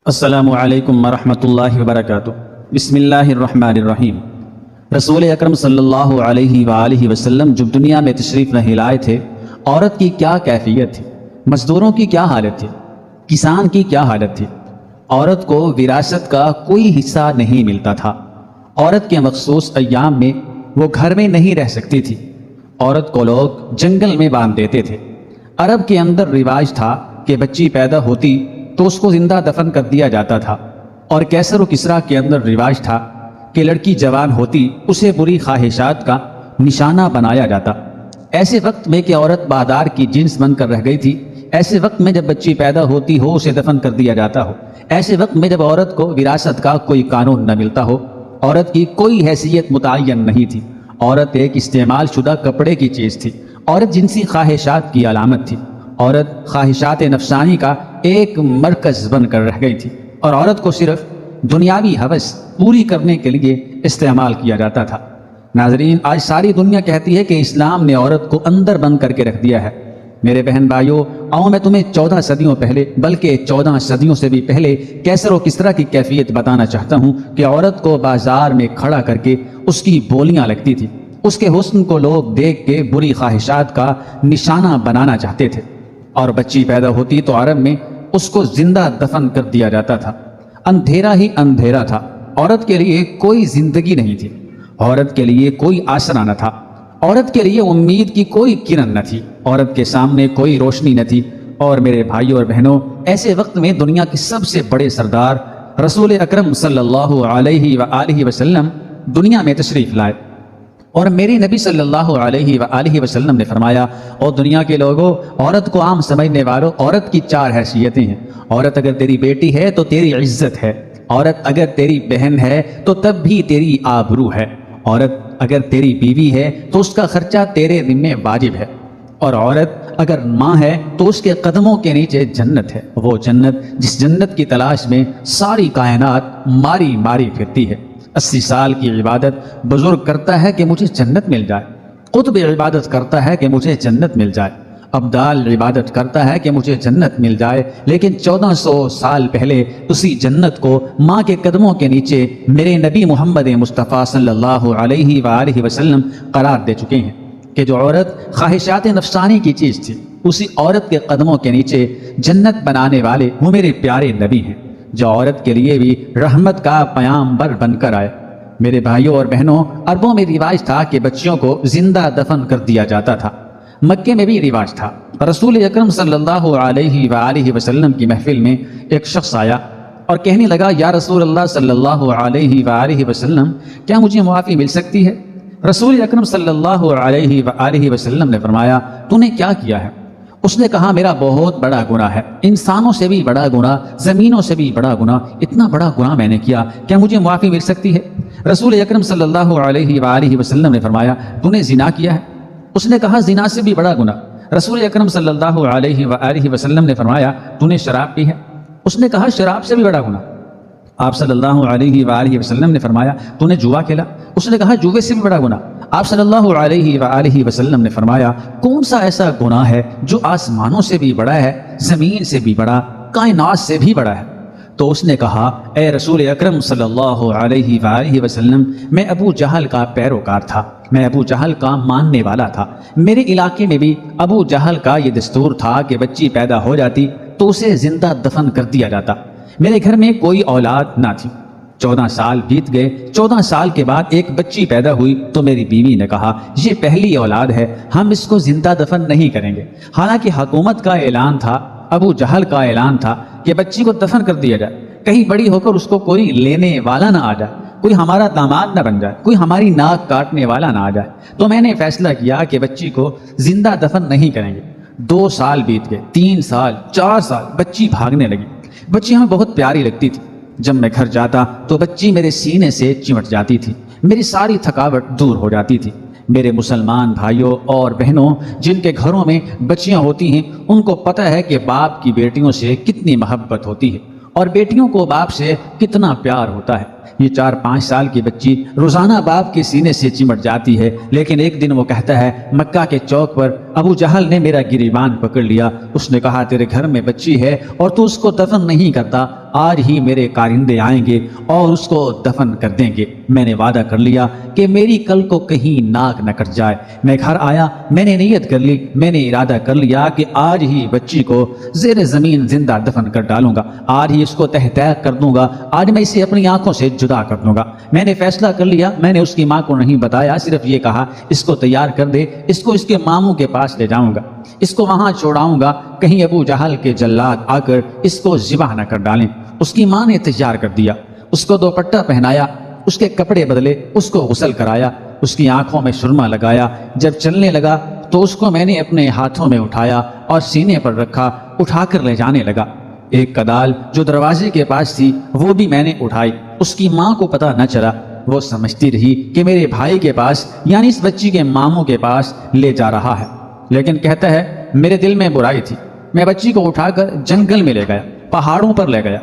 السلام علیکم ورحمۃ اللہ وبرکاتہ۔ بسم اللہ الرحمن الرحیم۔ رسول اکرم صلی اللہ علیہ وآلہ وسلم جب دنیا میں تشریف نہیں لائے تھے، عورت کی کیا کیفیت تھی، مزدوروں کی کیا حالت تھی، کسان کی کیا حالت تھی۔ عورت کو وراثت کا کوئی حصہ نہیں ملتا تھا۔ عورت کے مخصوص ایام میں وہ گھر میں نہیں رہ سکتی تھی۔ عورت کو لوگ جنگل میں باندھ دیتے تھے۔ عرب کے اندر رواج تھا کہ بچی پیدا ہوتی تو اس کو زندہ دفن کر دیا جاتا تھا، اور کیسر و کسریٰ کے اندر رواج تھا کہ لڑکی جوان ہوتی اسے بری خواہشات کا نشانہ بنایا جاتا۔ ایسے وقت میں کہ عورت بادار کی جنس بن کر رہ گئی تھی، ایسے وقت میں جب بچی پیدا ہوتی ہو اسے دفن کر دیا جاتا ہو، ایسے وقت میں جب عورت کو وراثت کا کوئی قانون نہ ملتا ہو، عورت کی کوئی حیثیت متعین نہیں تھی، عورت ایک استعمال شدہ کپڑے کی چیز تھی، عورت جنسی خواہشات کی علامت تھی، عورت خواہشات نفسانی کا ایک مرکز بن کر رہ گئی تھی، اور عورت کو صرف دنیاوی ہوس پوری کرنے کے لیے استعمال کیا جاتا تھا۔ ناظرین، آج ساری دنیا کہتی ہے کہ اسلام نے عورت کو اندر بند کر کے رکھ دیا ہے۔ میرے بہن بھائیوں، آؤ میں تمہیں 14 صدیوں پہلے، بلکہ 14 صدیوں سے بھی پہلے کیسر و کسریٰ کی کیفیت بتانا چاہتا ہوں کہ عورت کو بازار میں کھڑا کر کے اس کی بولیاں لگتی تھی، اس کے حسن کو لوگ دیکھ کے بری خواہشات کا نشانہ بنانا چاہتے تھے، اور بچی پیدا ہوتی تو عرب میں اس کو زندہ دفن کر دیا جاتا تھا۔ اندھیرا ہی اندھیرا تھا، عورت کے لیے کوئی زندگی نہیں تھی، عورت کے لیے کوئی آسرا نہ تھا، عورت کے لیے امید کی کوئی کرن نہ تھی، عورت کے سامنے کوئی روشنی نہ تھی۔ اور میرے بھائیوں اور بہنوں، ایسے وقت میں دنیا کے سب سے بڑے سردار رسول اکرم صلی اللہ علیہ وآلہ وسلم دنیا میں تشریف لائے، اور میرے نبی صلی اللہ علیہ وآلہ وسلم نے فرمایا، اور دنیا کے لوگوں، عورت کو عام سمجھنے والوں، عورت کی 4 حیثیتیں ہیں۔ عورت اگر تیری بیٹی ہے تو تیری عزت ہے، عورت اگر تیری بہن ہے تو تب بھی تیری آبرو ہے، عورت اگر تیری بیوی ہے تو اس کا خرچہ تیرے ذمہ واجب ہے، اور عورت اگر ماں ہے تو اس کے قدموں کے نیچے جنت ہے، وہ جنت جس جنت کی تلاش میں ساری کائنات ماری ماری پھرتی ہے۔ 80 سال کی عبادت بزرگ کرتا ہے کہ مجھے جنت مل جائے، قطب عبادت کرتا ہے کہ مجھے جنت مل جائے، ابدال عبادت کرتا ہے کہ مجھے جنت مل جائے، لیکن 1400 سال پہلے اسی جنت کو ماں کے قدموں کے نیچے میرے نبی محمد مصطفیٰ صلی اللہ علیہ وآلہ وسلم قرار دے چکے ہیں کہ جو عورت خواہشات نفسانی کی چیز تھی، اسی عورت کے قدموں کے نیچے جنت بنانے والے وہ میرے پیارے نبی ہیں، جو عورت کے لیے بھی رحمت کا پیامبر بن کر آئے۔ میرے بھائیوں اور بہنوں، عربوں میں رواج تھا کہ بچیوں کو زندہ دفن کر دیا جاتا تھا، مکے میں بھی رواج تھا۔ رسول اکرم صلی اللہ علیہ وآلہ وسلم کی محفل میں ایک شخص آیا اور کہنے لگا، یا رسول اللہ صلی اللہ علیہ وآلہ وسلم، کیا مجھے معافی مل سکتی ہے؟ رسول اکرم صلی اللہ علیہ وآلہ وسلم نے فرمایا، تو نے کیا کیا ہے؟ اس نے کہا، میرا بہت بڑا گناہ ہے، انسانوں سے بھی بڑا گناہ، زمینوں سے بھی بڑا گناہ، اتنا بڑا گناہ میں نے کیا، کیا مجھے معافی مل سکتی ہے؟ رسول اکرم صلی اللہ علیہ وآلہ وسلم نے فرمایا، تو نے زنا کیا ہے؟ اس نے کہا، زنا سے بھی بڑا گناہ۔ رسول اکرم صلی اللہ علیہ وآلہ وسلم نے فرمایا، تو نے شراب پی ہے؟ اس نے کہا، شراب سے بھی بڑا گناہ۔ آپ صلی اللہ علیہ وآلہ وسلم نے فرمایا، تو نے جوا کھیلا؟ اس نے کہا، جوے سے بھی بڑا گناہ۔ آپ صلی اللہ علیہ وآلہ وسلم نے فرمایا، کون سا ایسا گناہ ہے جو آسمانوں سے بھی بڑا ہے، زمین سے بھی بڑا، کائنات سے بھی بڑا ہے؟ تو اس نے کہا، اے رسول اکرم صلی اللہ علیہ وآلہ وسلم، میں ابو جہل کا پیروکار تھا، میں ابو جہل کا ماننے والا تھا۔ میرے علاقے میں بھی ابو جہل کا یہ دستور تھا کہ بچی پیدا ہو جاتی تو اسے زندہ دفن کر دیا جاتا۔ میرے گھر میں کوئی اولاد نہ تھی۔ 14 سال بیت گئے، 14 سال کے بعد ایک بچی پیدا ہوئی تو میری بیوی نے کہا، یہ پہلی اولاد ہے، ہم اس کو زندہ دفن نہیں کریں گے۔ حالانکہ حکومت کا اعلان تھا، ابو جہل کا اعلان تھا کہ بچی کو دفن کر دیا جائے، کہیں بڑی ہو کر اس کو کوئی لینے والا نہ آ جائے، کوئی ہمارا داماد نہ بن جائے، کوئی ہماری ناک کاٹنے والا نہ آ جائے۔ تو میں نے فیصلہ کیا کہ بچی کو زندہ دفن نہیں کریں گے۔ 2 سال بیت گئے، 3 سال، 4 سال، بچی بھاگنے لگی۔ بچی ہمیں بہت پیاری لگتی تھی، جب میں گھر جاتا تو بچی میرے سینے سے چمٹ جاتی تھی، میری ساری تھکاوٹ دور ہو جاتی تھی۔ میرے مسلمان بھائیوں اور بہنوں، جن کے گھروں میں بچیاں ہوتی ہیں، ان کو پتہ ہے کہ باپ کی بیٹیوں سے کتنی محبت ہوتی ہے اور بیٹیوں کو باپ سے کتنا پیار ہوتا ہے۔ یہ 4-5 سال کی بچی روزانہ باپ کے سینے سے چمٹ جاتی ہے، لیکن ایک دن وہ کہتا ہے، مکہ کے چوک پر ابو جہل نے میرا گریبان پکڑ لیا۔ اس نے کہا تیرے گھر میں بچی ہے اور تو اس کو دفن نہیں کرتا، آج ہی میرے کارندے آئیں گے اور اس کو دفن کر دیں گے۔ میں نے وعدہ کر لیا کہ میری کل کو کہیں ناک نہ کٹ جائے۔ میں گھر آیا، میں نے نیت کر لی، میں نے ارادہ کر لیا کہ آج ہی بچی کو زیر زمین زندہ دفن کر ڈالوں گا، آج ہی اس کو تہ تہ کر دوں گا، آج میں اسے اپنی آنکھوں سے جدا کر دوں گا۔ میں نے فیصلہ کر لیا، میں نے اس کی ماں کو نہیں بتایا، صرف یہ کہا اس کو تیار کر دے، اس کو اس کے ماموں کے پاس لے جاؤں گا، اس کو وہاں چھوڑاؤں گا، کہیں ابو جہل کے جلاد آ کر اس کو ذبح نہ کر ڈالیں۔ اس کی ماں نے تیار کر دیا، اس کو دوپٹہ پہنایا، اس کے کپڑے بدلے، اس کو غسل کرایا، اس کی آنکھوں میں سرما لگایا۔ جب چلنے لگا تو اس کو میں نے اپنے ہاتھوں میں اٹھایا اور سینے پر رکھا، اٹھا کر لے جانے لگا۔ ایک کدال جو دروازے کے پاس تھی وہ بھی میں نے اٹھائی۔ اس کی ماں کو پتہ نہ چلا، وہ سمجھتی رہی کہ میرے بھائی کے پاس یعنی اس بچی کے ماموں کے پاس لے جا رہا ہے، لیکن کہتا ہے میرے دل میں برائی تھی، میں بچی کو اٹھا کر جنگل میں لے گیا، پہاڑوں پر لے گیا۔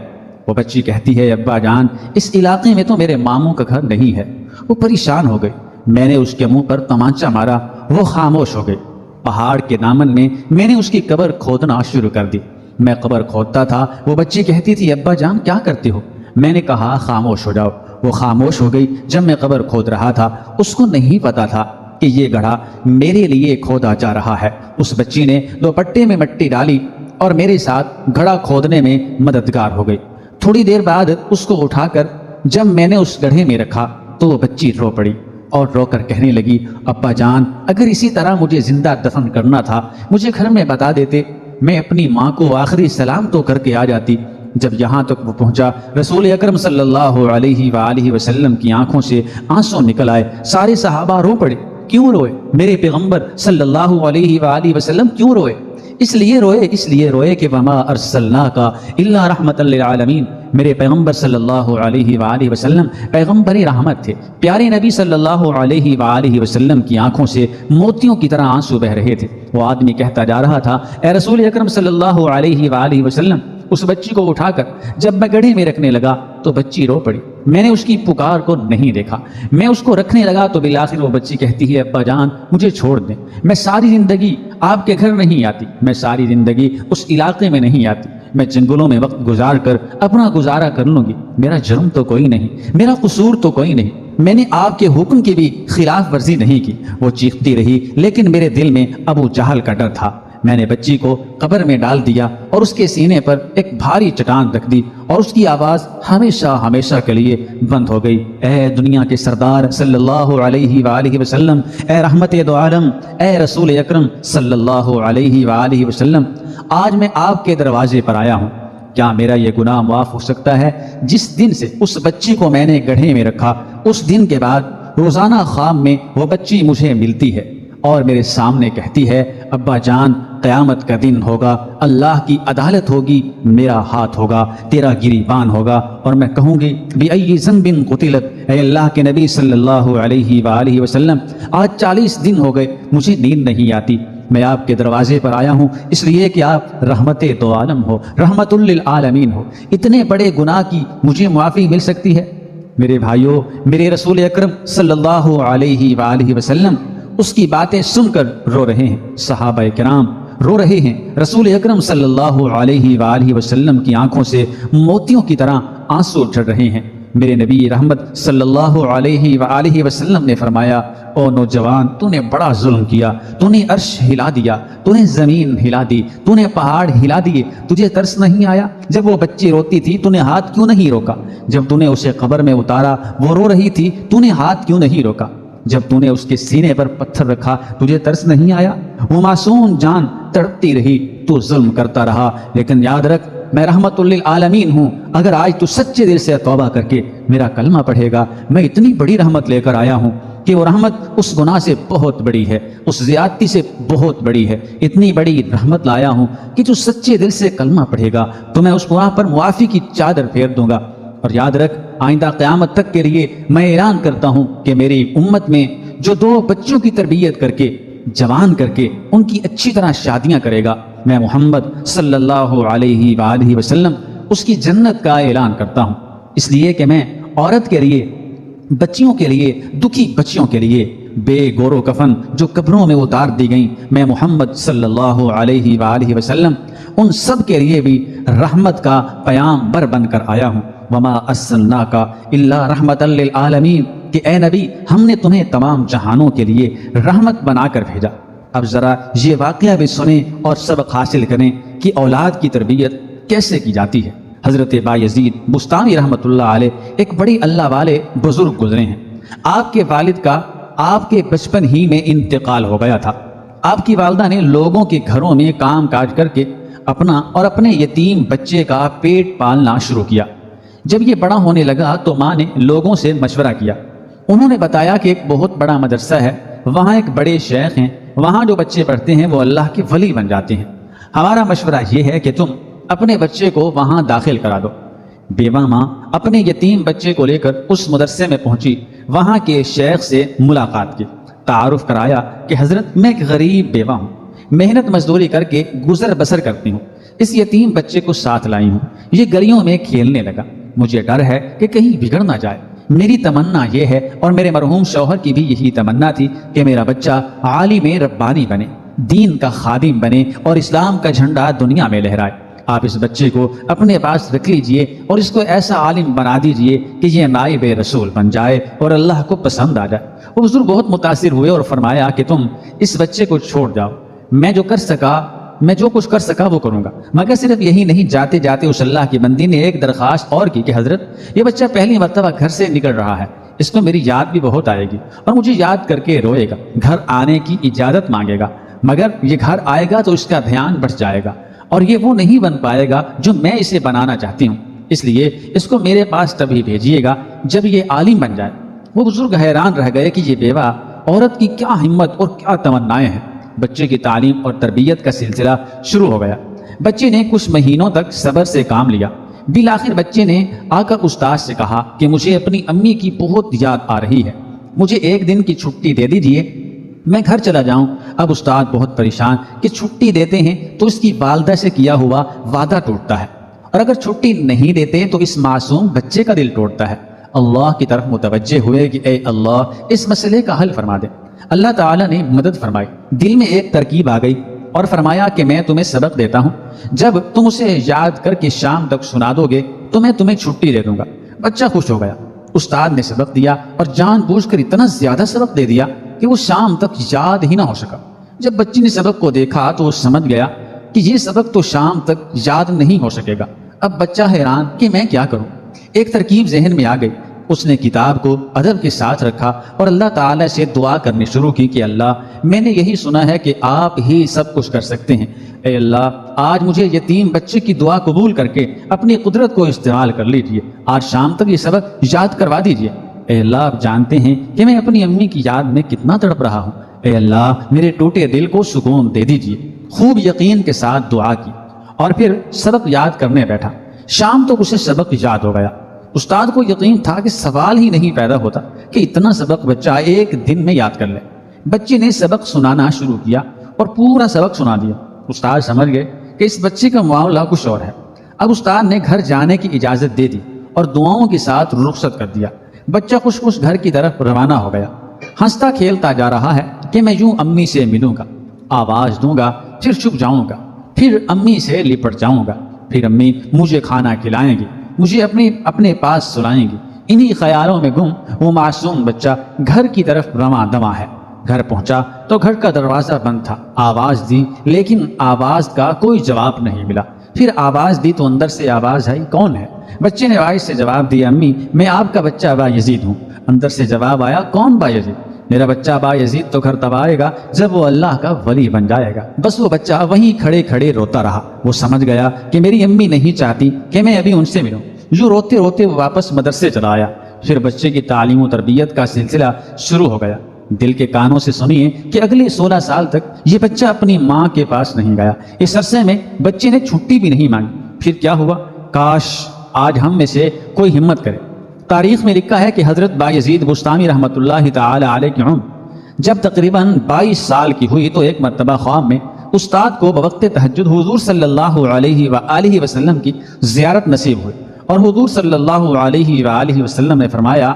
وہ بچی کہتی ہے ابا جان اس علاقے میں تو میرے ماموں کا گھر نہیں ہے۔ وہ پریشان ہو گئی، میں نے اس کے منہ پر تمانچہ مارا، وہ خاموش ہو گئی۔ پہاڑ کے دامن میں نے اس کی قبر کھودنا شروع کر دی۔ میں قبر کھودتا تھا، وہ بچی کہتی تھی ابا جان کیا کرتے ہو؟ میں نے کہا خاموش ہو جاؤ۔ وہ خاموش ہو گئی۔ جب میں قبر کھود رہا تھا اس کو نہیں پتا تھا کہ یہ گڑھا میرے لیے کھودا جا رہا ہے۔ اس بچی نے دوپٹے میں مٹی ڈالی اور میرے ساتھ گڑھا کھودنے میں مددگار ہو گئی۔ تھوڑی دیر بعد اس کو اٹھا کر جب میں نے اس گڑھے میں رکھا تو وہ بچی رو پڑی اور رو کر کہنے لگی ابا جان اگر اسی طرح مجھے زندہ دفن کرنا تھا مجھے گھر میں بتا دیتے، میں اپنی ماں کو آخری سلام تو کر کے آ جاتی۔ جب یہاں تک وہ پہنچا رسول اکرم صلی اللہ علیہ وآلہ وسلم کی آنکھوں سے آنسو نکل آئے۔ سارے صحابہ رو پڑے۔ کیوں روئے؟ میرے پیغمبر صلی اللہ علیہ وآلہ وسلم کیوں روئے؟ اس لیے روئے کہ وما ارسلناک الا رحمۃ للعالمین، میرے پیغمبر صلی اللہ علیہ وآلہ وسلم پیغمبر رحمت تھے۔ پیارے نبی صلی اللہ علیہ وآلہ وسلم کی آنکھوں سے موتیوں کی طرح آنسو بہ رہے تھے۔ وہ آدمی کہتا جا رہا تھا اے رسول اکرم صلی اللہ علیہ وآلہ وسلم، اس بچی کو اٹھا کر جب میں گڑھے میں رکھنے لگا تو بچی رو پڑی، میں نے اس کی پکار کو نہیں دیکھا۔ میں اس کو رکھنے لگا تو بالآخر وہ بچی کہتی ہے ابا جان مجھے چھوڑ دیں، میں ساری زندگی آپ کے گھر نہیں آتی، میں ساری زندگی اس علاقے میں نہیں آتی، میں جنگلوں میں وقت گزار کر اپنا گزارا کر لوں گی، میرا جرم تو کوئی نہیں، میرا قصور تو کوئی نہیں، میں نے آپ کے حکم کی بھی خلاف ورزی نہیں کی۔ وہ چیختی رہی لیکن میرے دل میں ابو جہل کا ڈر تھا۔ میں نے بچی کو قبر میں ڈال دیا اور اس کے سینے پر ایک بھاری چٹان رکھ دی اور اس کی آواز ہمیشہ ہمیشہ کے لیے بند ہو گئی۔ اے دنیا کے سردار صلی اللہ علیہ وآلہ وسلم، اے رحمت دو عالم، اے رسول اکرم صلی اللہ علیہ وآلہ وسلم، آج میں آپ کے دروازے پر آیا ہوں، کیا میرا یہ گناہ معاف ہو سکتا ہے؟ جس دن سے اس بچی کو میں نے گڑھے میں رکھا اس دن کے بعد روزانہ خواب میں وہ بچی مجھے ملتی ہے اور میرے سامنے کہتی ہے ابا جان قیامت کا دن ہوگا، اللہ کی عدالت ہوگی، میرا ہاتھ ہوگا، تیرا گریبان ہوگا اور میں کہوں گی بِأَيِّ ذَنْبٍ قُتِلَتْ، اے اللہ کے نبی صلی اللہ علیہ وآلہ وسلم آج 40 دن ہو گئے مجھے نیند نہیں آتی، میں آپ کے دروازے پر آیا ہوں اس لیے کہ آپ رحمت دو عالم ہو، رحمت للعالمین ہو، اتنے بڑے گناہ کی مجھے معافی مل سکتی ہے؟ میرے بھائیوں، میرے رسول اکرم صلی اللہ علیہ وآلہ وسلم اس کی باتیں سن کر رو رہے ہیں، صحابہ کرام رو رہے ہیں، رسول اکرم صلی اللہ علیہ وآلہ وسلم کی آنکھوں سے موتیوں کی طرح آنسو جھڑ رہے ہیں۔ میرے نبی رحمت صلی اللہ علیہ وآلہ وسلم نے فرمایا او نوجوان تو نے بڑا ظلم کیا، تو نے عرش ہلا دیا، تو نے زمین ہلا دی، تو نے پہاڑ ہلا دیے، تجھے ترس نہیں آیا؟ جب وہ بچی روتی تھی تو نے ہاتھ کیوں نہیں روکا؟ جب تو نے اسے قبر میں اتارا وہ رو رہی تھی تو نے ہاتھ کیوں نہیں روکا؟ جب تو نے اس کے سینے پر پتھر رکھا تجھے ترس نہیں آیا؟ وہ معصوم جان تڑپتی رہی، تو ظلم کرتا رہا، لیکن یاد رکھ میں رحمت للعالمین ہوں۔ اگر آج تو سچے دل سے توبہ کر کے میرا کلمہ پڑھے گا میں اتنی بڑی رحمت لے کر آیا ہوں کہ وہ رحمت اس گناہ سے بہت بڑی ہے، اس زیادتی سے بہت بڑی ہے، اتنی بڑی رحمت لایا ہوں کہ جو سچے دل سے کلمہ پڑھے گا تو میں اس گناہ پر معافی کی چادر پھیر دوں گا۔ اور یاد رکھ آئندہ قیامت تک کے لیے میں اعلان کرتا ہوں کہ میری امت میں جو 2 بچوں کی تربیت کر کے جوان کر کے ان کی اچھی طرح شادیاں کرے گا، میں محمد صلی اللہ علیہ وآلہ وسلم اس کی جنت کا اعلان کرتا ہوں، اس لیے کہ میں عورت کے لیے، بچیوں کے لیے، دکھی بچیوں کے لیے بے گور و کفن جو قبروں میں اتار دی گئیں، میں محمد صلی اللہ علیہ وآلہ وسلم ان سب کے لیے بھی رحمت کا پیام بن کر آیا ہوں۔ وما ارسلناک الا رحمتا للعالمین، کہ اے نبی ہم نے تمہیں تمام جہانوں کے لیے رحمت بنا کر بھیجا۔ اب ذرا یہ واقعہ بھی سنیں اور سبق حاصل کریں کہ اولاد کی تربیت کیسے کی جاتی ہے۔ حضرت بایزید بستامی رحمۃ اللہ علیہ ایک بڑی اللہ والے بزرگ گزرے ہیں۔ آپ کے والد کا آپ کے بچپن ہی میں انتقال ہو گیا تھا۔ آپ کی والدہ نے لوگوں کے گھروں میں کام کاج کر کے اپنا اور اپنے یتیم بچے کا پیٹ پالنا شروع کیا۔ جب یہ بڑا ہونے لگا تو ماں نے لوگوں سے مشورہ کیا۔ انہوں نے بتایا کہ ایک بہت بڑا مدرسہ ہے، وہاں ایک بڑے شیخ ہیں، وہاں جو بچے پڑھتے ہیں وہ اللہ کے ولی بن جاتے ہیں۔ ہمارا مشورہ یہ ہے کہ تم اپنے بچے کو وہاں داخل کرا دو۔ بیوہ ماں اپنے یتیم بچے کو لے کر اس مدرسے میں پہنچی، وہاں کے شیخ سے ملاقات کی، تعارف کرایا کہ حضرت میں ایک غریب بیوہ ہوں، محنت مزدوری کر کے گزر بسر کرتی ہوں، اس یتیم بچے کو ساتھ لائی ہوں، یہ گلیوں میں کھیلنے لگا، مجھے ڈر ہے کہ کہیں بگڑ نہ جائے۔ میری تمنا یہ ہے اور میرے مرحوم شوہر کی بھی یہی تمنا تھی کہ میرا بچہ عالم ربانی بنے، دین کا خادم بنے اور اسلام کا جھنڈا دنیا میں لہرائے۔ آپ اس بچے کو اپنے پاس رکھ لیجئے اور اس کو ایسا عالم بنا دیجئے کہ یہ نائب رسول بن جائے اور اللہ کو پسند آ جائے۔ وہ بزرگ بہت متاثر ہوئے اور فرمایا کہ تم اس بچے کو چھوڑ جاؤ، میں جو کچھ کر سکا وہ کروں گا۔ مگر صرف یہی نہیں، جاتے جاتے اس اللہ کی بندی نے ایک درخواست اور کی کہ حضرت یہ بچہ پہلی مرتبہ گھر سے نکل رہا ہے، اس کو میری یاد بھی بہت آئے گی اور مجھے یاد کر کے روئے گا، گھر آنے کی اجازت مانگے گا، مگر یہ گھر آئے گا تو اس کا دھیان بٹ جائے گا اور یہ وہ نہیں بن پائے گا جو میں اسے بنانا چاہتی ہوں، اس لیے اس کو میرے پاس تبھی بھیجیے گا جب یہ عالم بن جائے۔ وہ بزرگ حیران رہ گئے کہ یہ بیوہ عورت کی کیا ہمت اور کیا تمنائیں ہیں۔ بچے کی تعلیم اور تربیت کا سلسلہ شروع ہو گیا۔ بچے نے کچھ مہینوں تک صبر سے کام لیا۔ بالآخر بچے نے آ کر استاد سے کہا کہ مجھے اپنی امی کی بہت یاد آ رہی ہے، مجھے ایک دن کی چھٹی دے دیجیے، میں گھر چلا جاؤں۔ اب استاد بہت پریشان کہ چھٹی دیتے ہیں تو اس کی والدہ سے کیا ہوا وعدہ ٹوٹتا ہے، اور اگر چھٹی نہیں دیتے تو اس معصوم بچے کا دل ٹوٹتا ہے۔ اللہ کی طرف متوجہ ہوئے کہ اے اللہ اس مسئلے کا حل فرما دے۔ اللہ تعالیٰ نے مدد فرمائی، دل میں ایک ترکیب آ گئی اور فرمایا کہ میں تمہیں سبق دیتا ہوں، جب تم اسے یاد کر کے شام تک سنا دو گے تو میں تمہیں چھٹی دے دوں گا۔ بچہ خوش ہو گیا، استاد نے سبق دیا اور جان بوجھ کر اتنا زیادہ سبق دے دیا کہ وہ شام تک یاد ہی نہ ہو سکا۔ جب بچے نے سبق کو دیکھا تو وہ سمجھ گیا کہ یہ سبق تو شام تک یاد نہیں ہو سکے گا۔ اب بچہ حیران کہ میں کیا کروں۔ ایک ترکیب ذہن میں آ گئی، اس نے کتاب کو ادب کے ساتھ رکھا اور اللہ تعالیٰ سے دعا کرنی شروع کی کہ اللہ میں نے یہی سنا ہے کہ آپ ہی سب کچھ کر سکتے ہیں، اے اللہ آج مجھے یتیم بچے کی دعا قبول کر کے اپنی قدرت کو استعمال کر لیجیے، آج شام تک یہ سبق یاد کروا دیجیے۔ اے اللہ آپ جانتے ہیں کہ میں اپنی امی کی یاد میں کتنا تڑپ رہا ہوں، اے اللہ میرے ٹوٹے دل کو سکون دے دیجیے۔ خوب یقین کے ساتھ دعا کی اور پھر سبق یاد کرنے بیٹھا۔ شام تک اسے سبق یاد ہو گیا۔ استاد کو یقین تھا کہ سوال ہی نہیں پیدا ہوتا کہ اتنا سبق بچہ ایک دن میں یاد کر لے۔ بچے نے سبق سنانا شروع کیا اور پورا سبق سنا دیا۔ استاد سمجھ گئے کہ اس بچے کا معاملہ کچھ اور ہے۔ اب استاد نے گھر جانے کی اجازت دے دی اور دعاؤں کے ساتھ رخصت کر دیا۔ بچہ خوش خوش گھر کی طرف روانہ ہو گیا، ہنستا کھیلتا جا رہا ہے کہ میں یوں امی سے ملوں گا، آواز دوں گا، پھر چھپ جاؤں گا، پھر امی سے لپٹ جاؤں گا، پھر امی مجھے کھانا کھلائیں گی، مجھے اپنے پاس سلائیں گی۔ انہی خیالوں میں گم وہ معصوم بچہ گھر کی طرف رواں دواں ہے۔ گھر پہنچا تو گھر کا دروازہ بند تھا۔ آواز دی لیکن آواز کا کوئی جواب نہیں ملا۔ پھر آواز دی تو اندر سے آواز آئی، کون ہے؟ بچے نے آواز سے جواب دیا، امی میں آپ کا بچہ با یزید ہوں۔ اندر سے جواب آیا، کون با یزید؟ میرا بچہ با یزید تو گھر تب آئے گا جب وہ اللہ کا ولی بن جائے گا۔ بس وہ بچہ وہیں کھڑے کھڑے روتا رہا۔ وہ سمجھ گیا کہ میری امی نہیں چاہتی کہ میں ابھی ان سے ملوں۔ یوں روتے روتے وہ واپس مدرسے چلا آیا۔ پھر بچے کی تعلیم و تربیت کا سلسلہ شروع ہو گیا۔ دل کے کانوں سے سنیے کہ اگلے 16 سال تک یہ بچہ اپنی ماں کے پاس نہیں گیا۔ اس عرصے میں بچے نے چھٹی بھی نہیں مانگی۔ پھر کیا ہوا؟ کاش آج ہم میں سے کوئی ہمت کرے۔ تاریخ میں لکھا ہے کہ حضرت بایزید بستامی رحمۃ اللہ تعالی علیہ کی عمر جب تقریباً 22 سال کی ہوئی تو ایک مرتبہ خواب میں استاد کو بوقت تہجد حضور صلی اللہ علیہ وآلہ وسلم کی زیارت نصیب ہوئی اور حضور صلی اللہ علیہ وآلہ وسلم نے فرمایا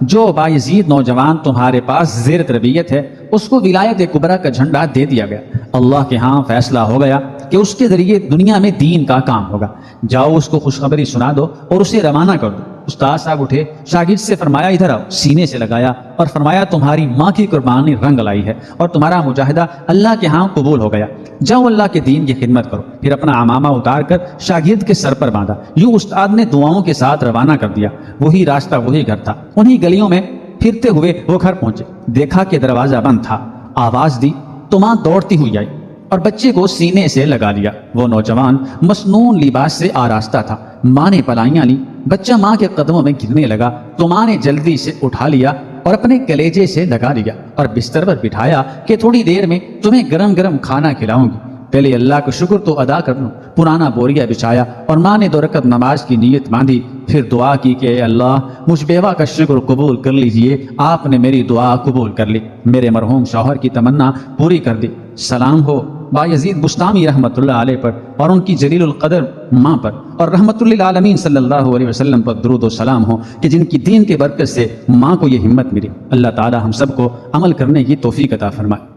جو بایزید نوجوان تمہارے پاس زیر تربیت ہے اس کو ولایت کبریٰ کا جھنڈا دے دیا گیا، اللہ کے ہاں فیصلہ ہو گیا کہ اس کے ذریعے دنیا میں دین کا کام ہوگا، جاؤ اس کو خوشخبری سنا دو اور اسے روانہ کر دو۔ استاد صاحب اٹھے، شاگرد سے فرمایا ادھر آؤ، سینے سے لگایا اور فرمایا تمہاری ماں کی قربانی رنگ لائی ہے اور تمہارا مجاہدہ اللہ کے ہاں قبول ہو گیا، جاؤ اللہ کے دین کی خدمت کرو۔ پھر اپنا عمامہ اتار کر شاگرد کے سر پر باندھا، یوں استاد نے دعاؤں کے ساتھ روانہ کر دیا۔ وہی راستہ وہی گھر تھا، انہی گلیوں میں پھرتے ہوئے وہ گھر پہنچے، دیکھا کہ دروازہ بند تھا، آواز دی تو ماں دوڑتی ہوئی آئی اور بچے کو سینے سے لگا لیا۔ وہ نوجوان مسنون لباس سے آراستہ تھا، ماں نے پلائیاں لی، بچہ ماں کے قدموں میں گرنے لگا تو ماں نے جلدی سے اٹھا لیا اور اپنے کلیجے سے لگا لیا اور بستر پر بٹھایا کہ تھوڑی دیر میں تمہیں گرم گرم کھانا کھلاؤں گی، پہلے اللہ کا شکر تو ادا کر لوں۔ پرانا بوریا بچھایا اور ماں نے 2 رکعت نماز کی نیت باندھی، پھر دعا کی کہ اے اللہ مجھ بیوہ کا شکر قبول کر لیجئے، آپ نے میری دعا قبول کر لی، میرے مرحوم شوہر کی تمنا پوری کر دی۔ سلام ہو بایزید بستامی رحمۃ اللہ علیہ پر اور ان کی جلیل القدر ماں پر، اور رحمۃ للعالمین صلی اللہ علیہ وسلم پر درود و سلام ہو کہ جن کی دین کے برکت سے ماں کو یہ ہمت ملی۔ اللہ تعالی ہم سب کو عمل کرنے کی توفیق عطا فرمائے۔